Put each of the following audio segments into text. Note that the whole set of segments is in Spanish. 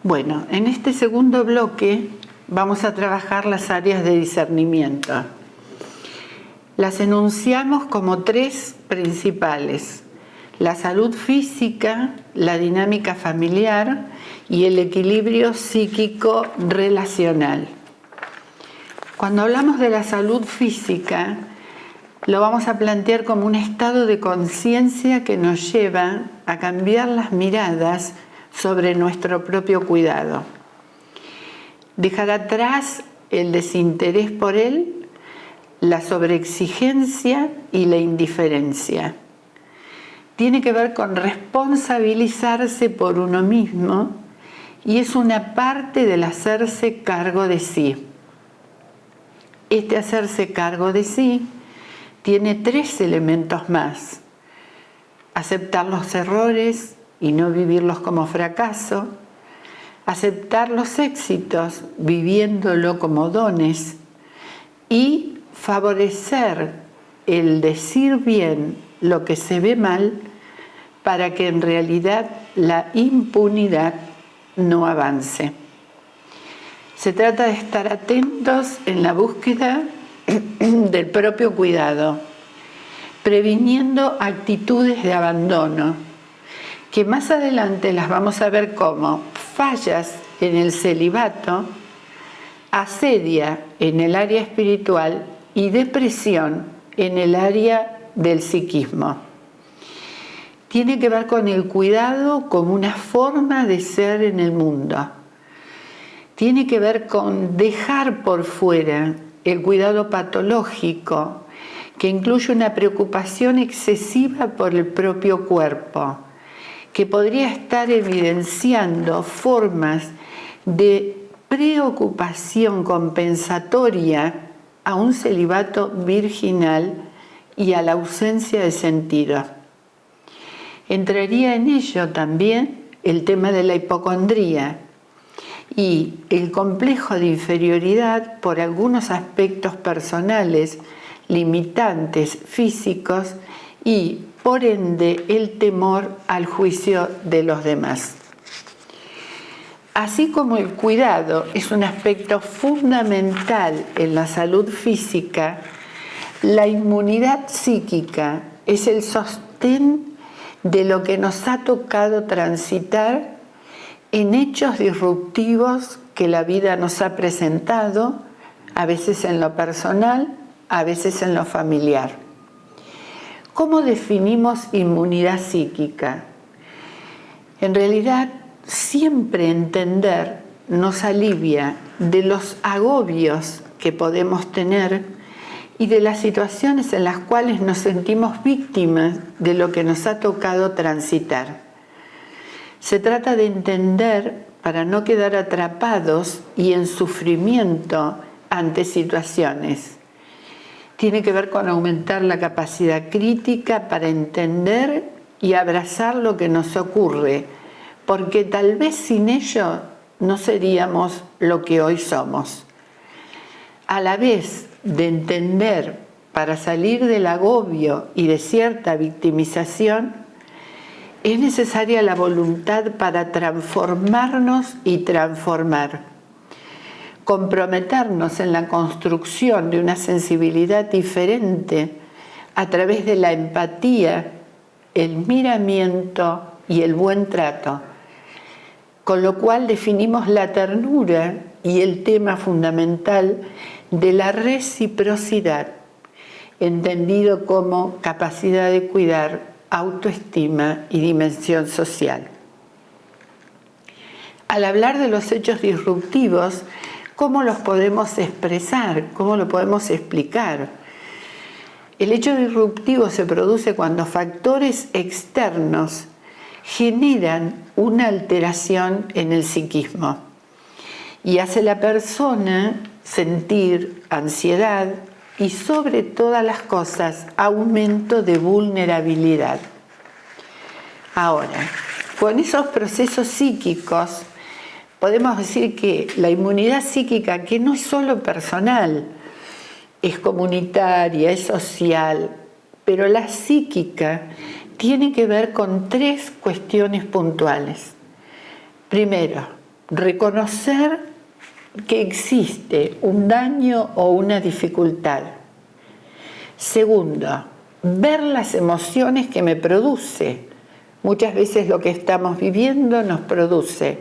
Bueno, en este segundo bloque vamos a trabajar las áreas de discernimiento. Las enunciamos como tres principales: la salud física, la dinámica familiar y el equilibrio psíquico-relacional. Cuando hablamos de la salud física, lo vamos a plantear como un estado de conciencia que nos lleva a cambiar las miradas sobre nuestro propio cuidado. Dejar atrás el desinterés por él, la sobreexigencia y la indiferencia. Tiene que ver con responsabilizarse por uno mismo y es una parte del hacerse cargo de sí. Este hacerse cargo de sí tiene tres elementos más: aceptar los errores y no vivirlos como fracaso, aceptar los éxitos viviéndolo como dones y favorecer el decir bien lo que se ve mal para que en realidad la impunidad no avance. Se trata de estar atentos en la búsqueda del propio cuidado, previniendo actitudes de abandono, que más adelante las vamos a ver como fallas en el celibato, asedia en el área espiritual y depresión en el área del psiquismo. Tiene que ver con el cuidado como una forma de ser en el mundo. Tiene que ver con dejar por fuera el cuidado patológico, que incluye una preocupación excesiva por el propio cuerpo, que podría estar evidenciando formas de preocupación compensatoria a un celibato virginal y a la ausencia de sentido. Entraría en ello también el tema de la hipocondría y el complejo de inferioridad por algunos aspectos personales, limitantes físicos y, por ende, el temor al juicio de los demás. Así como el cuidado es un aspecto fundamental en la salud física, la inmunidad psíquica es el sostén de lo que nos ha tocado transitar en hechos disruptivos que la vida nos ha presentado, a veces en lo personal, a veces en lo familiar. ¿Cómo definimos inmunidad psíquica? En realidad, siempre entender nos alivia de los agobios que podemos tener y de las situaciones en las cuales nos sentimos víctimas de lo que nos ha tocado transitar. Se trata de entender para no quedar atrapados y en sufrimiento ante situaciones. Tiene que ver con aumentar la capacidad crítica para entender y abrazar lo que nos ocurre, porque tal vez sin ello no seríamos lo que hoy somos. A la vez de entender para salir del agobio y de cierta victimización, es necesaria la voluntad para transformarnos y transformar. Comprometernos en la construcción de una sensibilidad diferente a través de la empatía, el miramiento y el buen trato, con lo cual definimos la ternura y el tema fundamental de la reciprocidad, entendido como capacidad de cuidar, autoestima y dimensión social. Al hablar de los hechos disruptivos, ¿cómo los podemos expresar? ¿Cómo lo podemos explicar? El hecho disruptivo se produce cuando factores externos generan una alteración en el psiquismo y hace a la persona sentir ansiedad y, sobre todas las cosas, aumento de vulnerabilidad. Ahora, con esos procesos psíquicos podemos decir que la inmunidad psíquica, que no es solo personal, es comunitaria, es social, pero la psíquica tiene que ver con tres cuestiones puntuales. Primero, reconocer que existe un daño o una dificultad. Segundo, ver las emociones que me produce. Muchas veces lo que estamos viviendo nos produce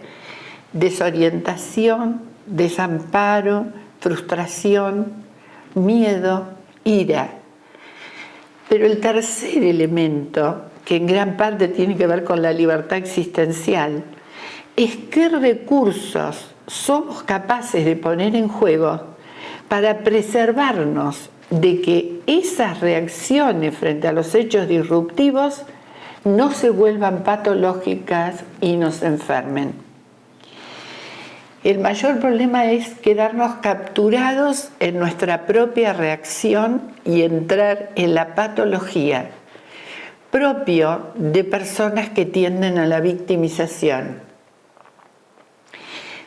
desorientación, desamparo, frustración, miedo, ira. Pero el tercer elemento, que en gran parte tiene que ver con la libertad existencial, es qué recursos somos capaces de poner en juego para preservarnos de que esas reacciones frente a los hechos disruptivos no se vuelvan patológicas y nos enfermen. El mayor problema es quedarnos capturados en nuestra propia reacción y entrar en la patología, propio de personas que tienden a la victimización.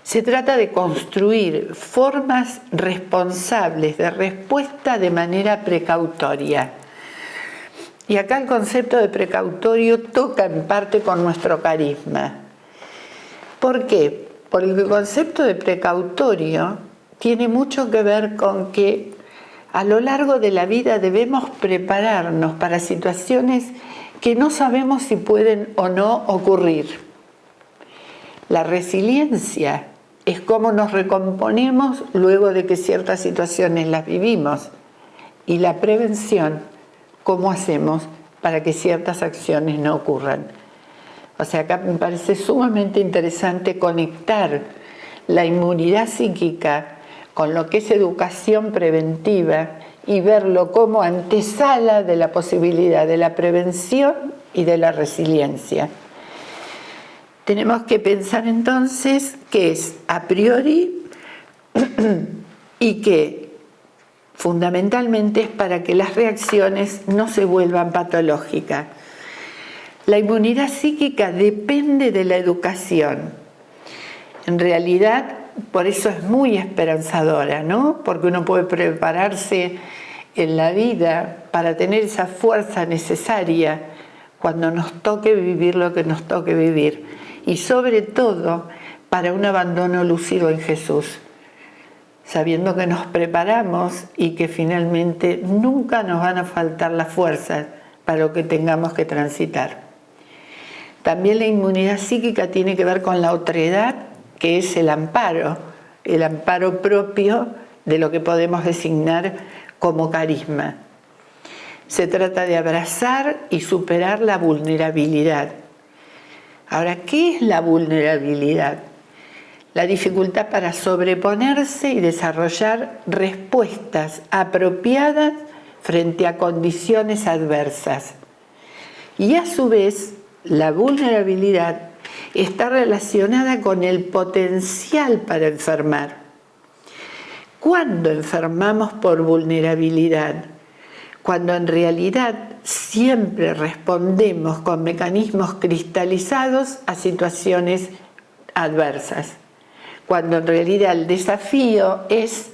Se trata de construir formas responsables de respuesta de manera precautoria. Y acá el concepto de precautorio toca en parte con nuestro carisma. ¿Por qué? Porque el concepto de precautorio tiene mucho que ver con que a lo largo de la vida debemos prepararnos para situaciones que no sabemos si pueden o no ocurrir. La resiliencia es cómo nos recomponemos luego de que ciertas situaciones las vivimos. Y la prevención, cómo hacemos para que ciertas acciones no ocurran. O sea, acá me parece sumamente interesante conectar la inmunidad psíquica con lo que es educación preventiva y verlo como antesala de la posibilidad de la prevención y de la resiliencia. Tenemos que pensar entonces que es a priori y que fundamentalmente es para que las reacciones no se vuelvan patológicas. La inmunidad psíquica depende de la educación. En realidad, por eso es muy esperanzadora, ¿no? Porque uno puede prepararse en la vida para tener esa fuerza necesaria cuando nos toque vivir lo que nos toque vivir. Y sobre todo, para un abandono lúcido en Jesús, sabiendo que nos preparamos y que finalmente nunca nos van a faltar las fuerzas para lo que tengamos que transitar. También la inmunidad psíquica tiene que ver con la otredad, que es el amparo propio de lo que podemos designar como carisma. Se trata de abrazar y superar la vulnerabilidad. Ahora, ¿qué es la vulnerabilidad? La dificultad para sobreponerse y desarrollar respuestas apropiadas frente a condiciones adversas. Y a su vez, la vulnerabilidad está relacionada con el potencial para enfermar. ¿Cuándo enfermamos por vulnerabilidad? Cuando en realidad siempre respondemos con mecanismos cristalizados a situaciones adversas. Cuando en realidad el desafío es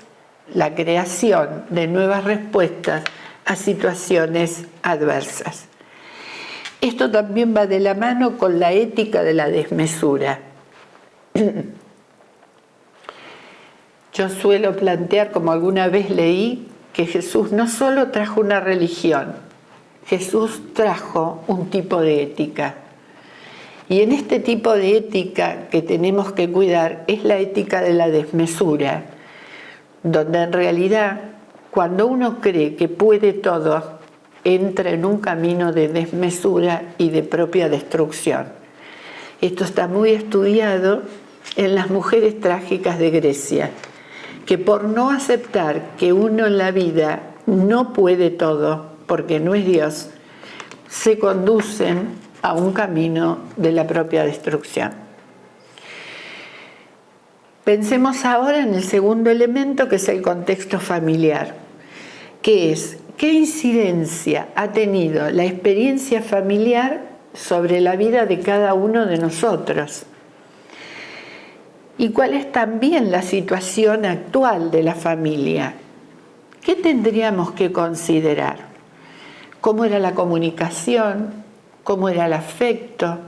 la creación de nuevas respuestas a situaciones adversas. Esto también va de la mano con la ética de la desmesura. Yo suelo plantear, como alguna vez leí, que Jesús no solo trajo una religión, Jesús trajo un tipo de ética. Y en este tipo de ética que tenemos que cuidar es la ética de la desmesura, donde en realidad cuando uno cree que puede todo, entra en un camino de desmesura y de propia destrucción. Esto está muy estudiado en las mujeres trágicas de Grecia, que por no aceptar que uno en la vida no puede todo, porque no es Dios, se conducen a un camino de la propia destrucción. Pensemos ahora en el segundo elemento, que es el contexto familiar, que es qué incidencia ha tenido la experiencia familiar sobre la vida de cada uno de nosotros. ¿Y cuál es también la situación actual de la familia? ¿Qué tendríamos que considerar? ¿Cómo era la comunicación? ¿Cómo era el afecto?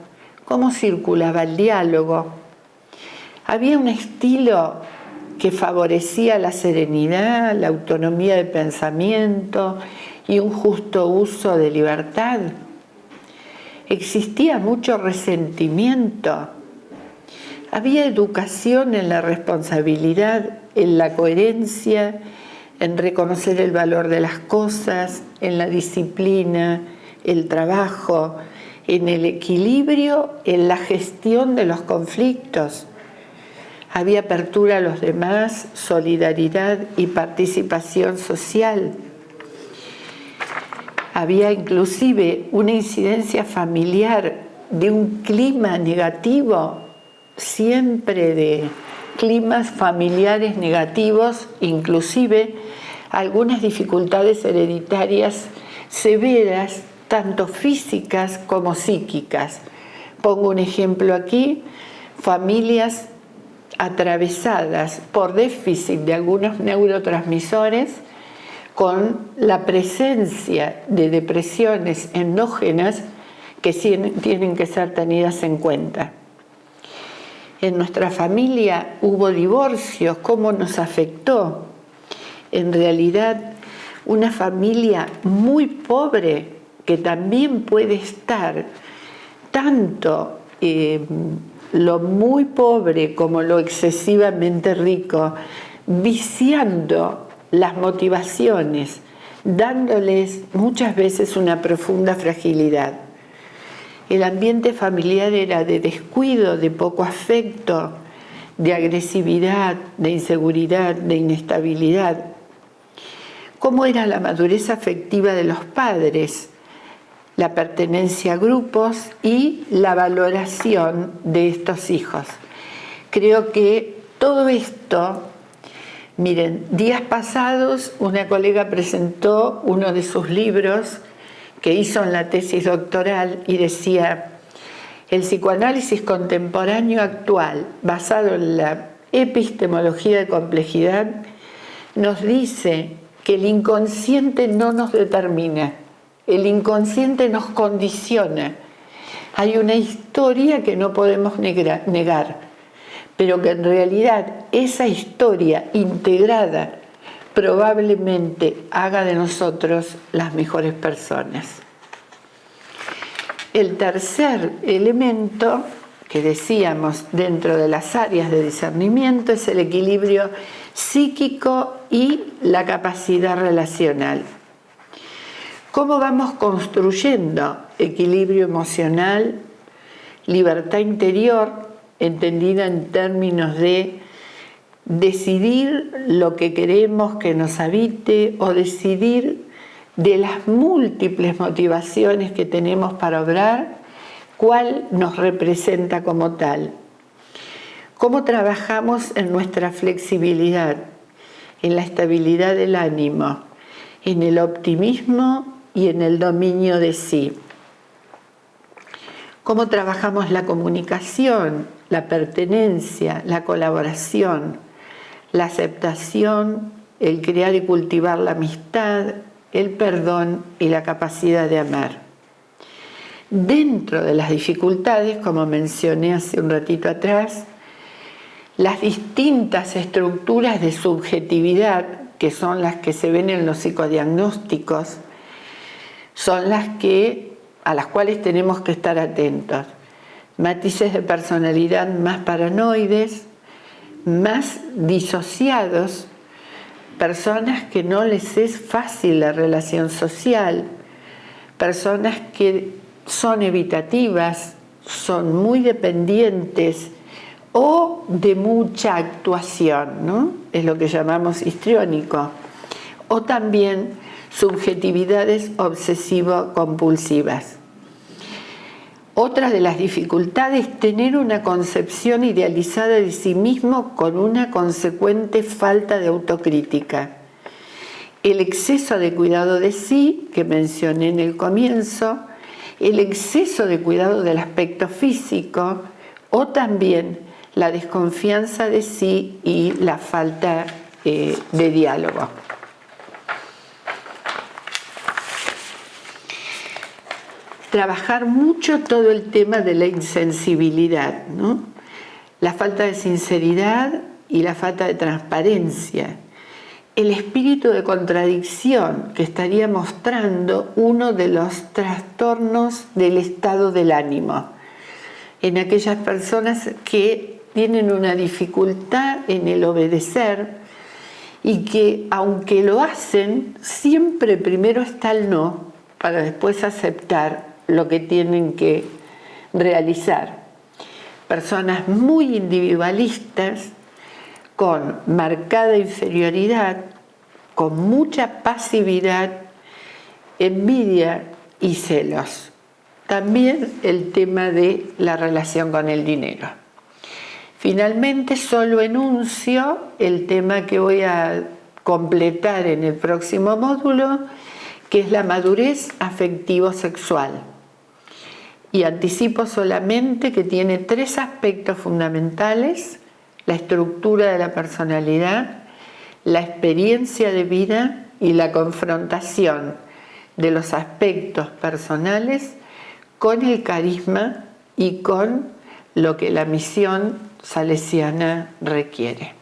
¿Cómo circulaba el diálogo? Había un estilo que favorecía la serenidad, la autonomía de pensamiento y un justo uso de libertad. Existía mucho resentimiento. Había educación en la responsabilidad, en la coherencia, en reconocer el valor de las cosas, en la disciplina, el trabajo, en el equilibrio, en la gestión de los conflictos. Había apertura a los demás, solidaridad y participación social. Había inclusive una incidencia familiar de un clima negativo, siempre de climas familiares negativos, inclusive algunas dificultades hereditarias severas, tanto físicas como psíquicas. Pongo un ejemplo aquí: familias atravesadas por déficit de algunos neurotransmisores, con la presencia de depresiones endógenas que tienen que ser tenidas en cuenta. En nuestra familia hubo divorcios. ¿Cómo nos afectó? En realidad, una familia muy pobre, que también puede estar tanto lo muy pobre como lo excesivamente rico, viciando las motivaciones, dándoles muchas veces una profunda fragilidad. El ambiente familiar era de descuido, de poco afecto, de agresividad, de inseguridad, de inestabilidad. ¿Cómo era la madurez afectiva de los padres? La pertenencia a grupos y la valoración de estos hijos. Creo que todo esto, miren, días pasados una colega presentó uno de sus libros que hizo en la tesis doctoral y decía: el psicoanálisis contemporáneo actual, basado en la epistemología de complejidad, nos dice que el inconsciente no nos determina, el inconsciente nos condiciona. Hay una historia que no podemos negar, pero que en realidad esa historia integrada probablemente haga de nosotros las mejores personas. El tercer elemento que decíamos dentro de las áreas de discernimiento es el equilibrio psíquico y la capacidad relacional. ¿Cómo vamos construyendo equilibrio emocional, libertad interior, entendida en términos de decidir lo que queremos que nos habite o decidir de las múltiples motivaciones que tenemos para obrar, cuál nos representa como tal? ¿Cómo trabajamos en nuestra flexibilidad, en la estabilidad del ánimo, en el optimismo y en el dominio de sí? ¿Cómo trabajamos la comunicación, la pertenencia, la colaboración, la aceptación, el crear y cultivar la amistad, el perdón y la capacidad de amar? Dentro de las dificultades, como mencioné hace un ratito atrás, las distintas estructuras de subjetividad, que son las que se ven en los psicodiagnósticos, son a las cuales tenemos que estar atentos. Matices de personalidad más paranoides, más disociados, personas que no les es fácil la relación social, personas que son evitativas, son muy dependientes o de mucha actuación, ¿no? Es lo que llamamos histriónico. O también subjetividades obsesivo-compulsivas. Otra de las dificultades es tener una concepción idealizada de sí mismo con una consecuente falta de autocrítica. El exceso de cuidado de sí, que mencioné en el comienzo, el exceso de cuidado del aspecto físico o también la desconfianza de sí y la falta de diálogo. Trabajar mucho todo el tema de la insensibilidad, ¿no? la falta de sinceridad y la falta de transparencia, el espíritu de contradicción que estaría mostrando uno de los trastornos del estado del ánimo en aquellas personas que tienen una dificultad en el obedecer y que, aunque lo hacen, siempre primero está el no para después aceptar lo que tienen que realizar. Personas muy individualistas, con marcada inferioridad, con mucha pasividad, envidia y celos. También el tema de la relación con el dinero. Finalmente, solo enuncio el tema que voy a completar en el próximo módulo, que es la madurez afectivo-sexual. Y anticipo solamente que tiene 3 aspectos fundamentales: la estructura de la personalidad, la experiencia de vida y la confrontación de los aspectos personales con el carisma y con lo que la misión salesiana requiere.